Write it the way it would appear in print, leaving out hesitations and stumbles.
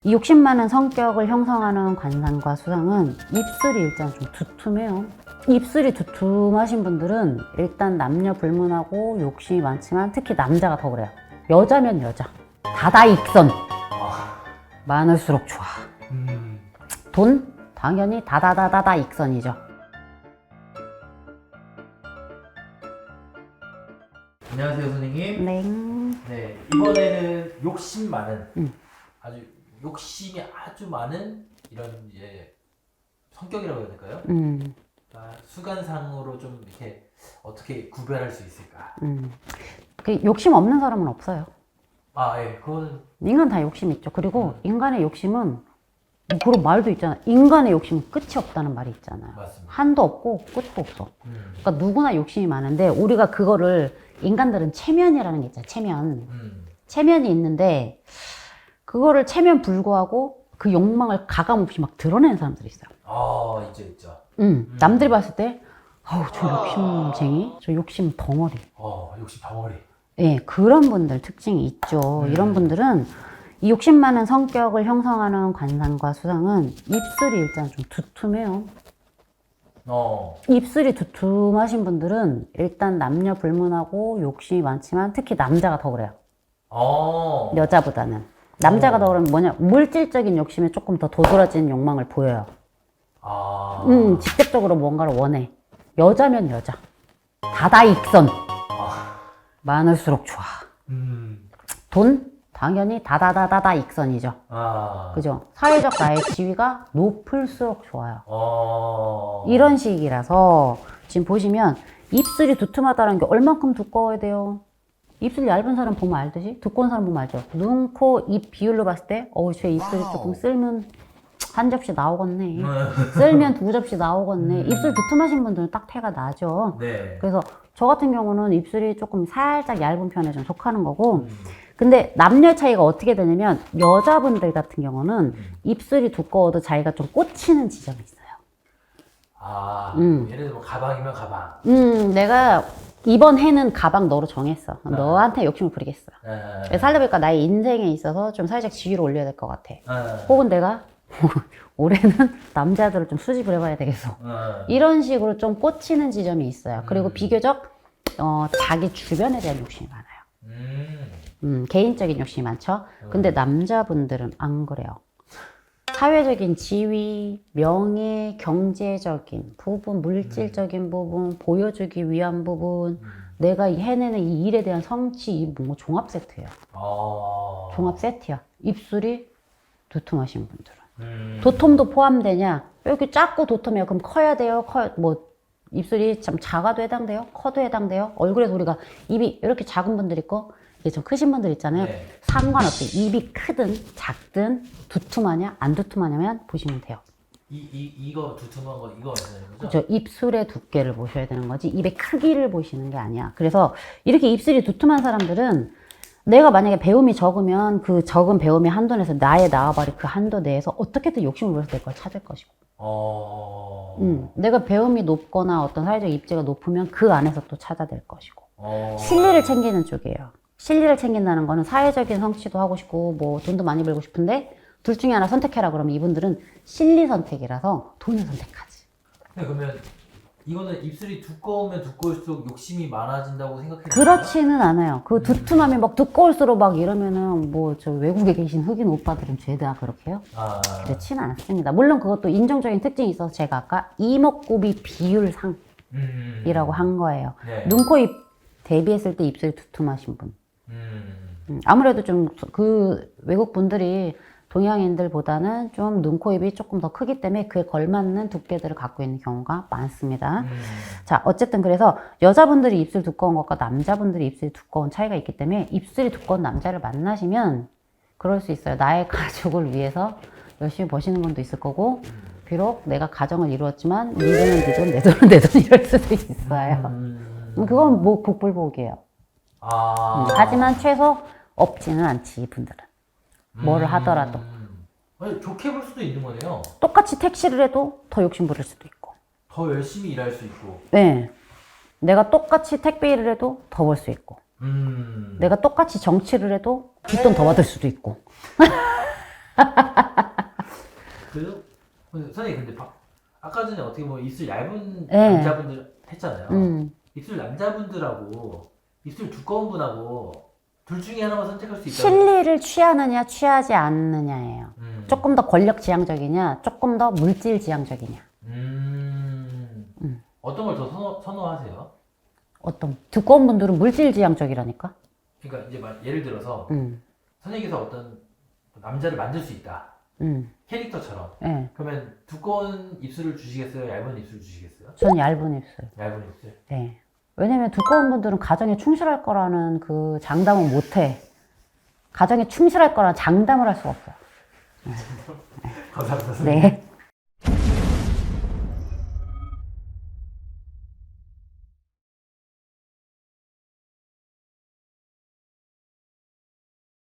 이 욕심 많은 성격을 형성하는 관상과 수상은 입술이 일단 좀 두툼해요. 입술이 두툼하신 분들은 일단 남녀 불문하고 욕심이 많지만 특히 남자가 더 그래요. 여자면 여자. 다다익선. 많을수록 좋아. 돈? 당연히 다다다다다익선이죠. 안녕하세요, 선생님. 네. 네, 이번에는 욕심 많은, 아주 욕심이 아주 많은 이런 이제 성격이라고 해야 될까요? 수간상으로 좀 이렇게 어떻게 구별할 수 있을까? 그 욕심 없는 사람은 없어요. 예, 그거는 인간 다 욕심 있죠. 그리고 인간의 욕심은 그런 말도 있잖아. 인간의 욕심은 끝이 없다는 말이 있잖아요. 맞습니다. 한도 없고 끝도 없어. 그러니까 누구나 욕심이 많은데 우리가 그거를 인간들은 체면이라는 게 있잖아. 체면. 체면이 있는데 그거를 체면 불구하고 그 욕망을 가감없이 막 드러내는 사람들이 있어요. 있죠. 남들이 봤을 때 아우 저 욕심쟁이, 저 욕심 덩어리. 욕심 덩어리. 예, 그런 분들 특징이 있죠. 이런 분들은 이 욕심 많은 성격을 형성하는 관상과 수상은 입술이 일단 좀 두툼해요. 입술이 두툼하신 분들은 일단 남녀 불문하고 욕심이 많지만 특히 남자가 더 그래요. 여자보다는. 남자가 더 그러면 뭐냐, 물질적인 욕심에 조금 더 도드라진 욕망을 보여요. 직접적으로 뭔가를 원해. 여자면 여자. 다다익선. 많을수록 좋아. 돈? 당연히 다다다다다익선이죠. 그죠? 사회적 나의 지위가 높을수록 좋아요. 이런 식이라서 지금 보시면 입술이 두툼하다는 게 얼만큼 두꺼워야 돼요? 입술 얇은 사람 보면 알듯이 두꺼운 사람 보면 알죠. 눈, 코, 입 비율로 봤을 때 제 입술이 조금 쓸면 한 접시 나오겠네. 쓸면 두 접시 나오겠네. 입술 두툼하신 분들은 딱 태가 나죠. 네. 그래서 저 같은 경우는 입술이 조금 살짝 얇은 편에 좀 속하는 거고, 근데 남녀 차이가 어떻게 되냐면 여자분들 같은 경우는 입술이 두꺼워도 자기가 좀 꽂히는 지점이 있어요. 예를 들면 가방이면 가방. 내가 이번 해는 가방 너로 정했어. 너한테 욕심을 부리겠어. 살다 보니까 나의 인생에 있어서 좀 사회적 지위를 올려야 될 것 같아. 혹은 내가 올해는 남자들을 좀 수집을 해봐야 되겠어. 이런 식으로 좀 꽂히는 지점이 있어요. 그리고 비교적 자기 주변에 대한 욕심이 많아요. 개인적인 욕심이 많죠. 근데 남자분들은 안 그래요. 사회적인 지위, 명예, 경제적인 부분, 물질적인 부분, 보여주기 위한 부분, 내가 해내는 이 일에 대한 성취, 이 뭐 종합 세트예요. 종합 세트야. 입술이 두툼하신 분들은. 도톰도 포함되냐? 이렇게 작고 도톰해요. 그럼 커야 돼요? 입술이 참 작아도 해당돼요? 커도 해당돼요? 얼굴에서 우리가 입이 이렇게 작은 분들 있고, 이게 좀 크신 분들 있잖아요. 네. 상관없이 입이 크든 작든 두툼하냐 안 두툼하냐면 보시면 돼요. 이거 두툼한 거 이거 말씀하시는 거죠? 그렇죠. 입술의 두께를 보셔야 되는 거지 입의 크기를 보시는 게 아니야. 그래서 이렇게 입술이 두툼한 사람들은 내가 만약에 배움이 적으면 그 적은 배움의 한도 내에서 나의 나와바리 그 한도 내에서 어떻게든 욕심을 부려서 내 걸 찾을 것이고, 내가 배움이 높거나 어떤 사회적 입지가 높으면 그 안에서 또 찾아낼 것이고, 실리를 챙기는 쪽이에요. 실리를 챙긴다는 거는 사회적인 성취도 하고 싶고 뭐 돈도 많이 벌고 싶은데 둘 중에 하나 선택해라 그러면 이분들은 실리 선택이라서 돈을 선택하지. 네, 그러면 이거는 입술이 두꺼우면 두꺼울수록 욕심이 많아진다고 생각해요? 그렇지는 않아요. 그 두툼함이 막 두꺼울수록 막 이러면은 뭐 저 외국에 계신 흑인 오빠들은 죄다 그렇게 해요? 그렇지는 않습니다. 물론 그것도 인종적인 특징이 있어서 제가 아까 이목구비 비율상이라고 한 거예요. 네. 눈, 코, 입 대비했을 때 입술이 두툼하신 분. 아무래도 좀 그 외국 분들이 동양인들보다는 좀 눈, 코, 입이 조금 더 크기 때문에 그에 걸맞는 두께들을 갖고 있는 경우가 많습니다. 자, 어쨌든 그래서 여자분들이 입술 두꺼운 것과 남자분들이 입술이 두꺼운 차이가 있기 때문에 입술이 두꺼운 남자를 만나시면 그럴 수 있어요. 나의 가족을 위해서 열심히 버시는 분도 있을 거고, 비록 내가 가정을 이루었지만 네 돈은 네 돈, 내 돈은 내 돈 이럴 수도 있어요. 그건 뭐 복불복이에요. 하지만 최소 없지는 않지 이분들은. 뭐를 하더라도. 아니, 좋게 볼 수도 있는 거네요. 똑같이 택시를 해도 더 욕심 부릴 수도 있고. 더 열심히 일할 수 있고. 네. 내가 똑같이 택배 일을 해도 더 벌 수 있고. 내가 똑같이 정치를 해도 뒷돈 더 받을 수도 있고. 그래서 선생님 근데 아까 전에 어떻게 보면 입술 얇은 네. 남자분들 했잖아요. 입술 남자분들하고 입술 두꺼운 분하고 둘 중에 하나만 선택할 수 있다. 실리를 취하느냐 취하지 않느냐예요. 조금 더 권력 지향적이냐 조금 더 물질 지향적이냐. 어떤 걸 더 선호하세요? 어떤 두꺼운 분들은 물질 지향적이라니까. 그러니까 이제 예를 들어서 선생님께서 어떤 남자를 만들 수 있다. 캐릭터처럼. 네. 그러면 두꺼운 입술을 주시겠어요? 얇은 입술을 주시겠어요? 전 얇은 입술. 얇은 입술. 네. 왜냐면 두꺼운 분들은 가정에 충실할 거라는 그 장담은 못해. 가정에 충실할 거라는 장담을 할 수가 없어요. 감사합니다. 선생님. 네.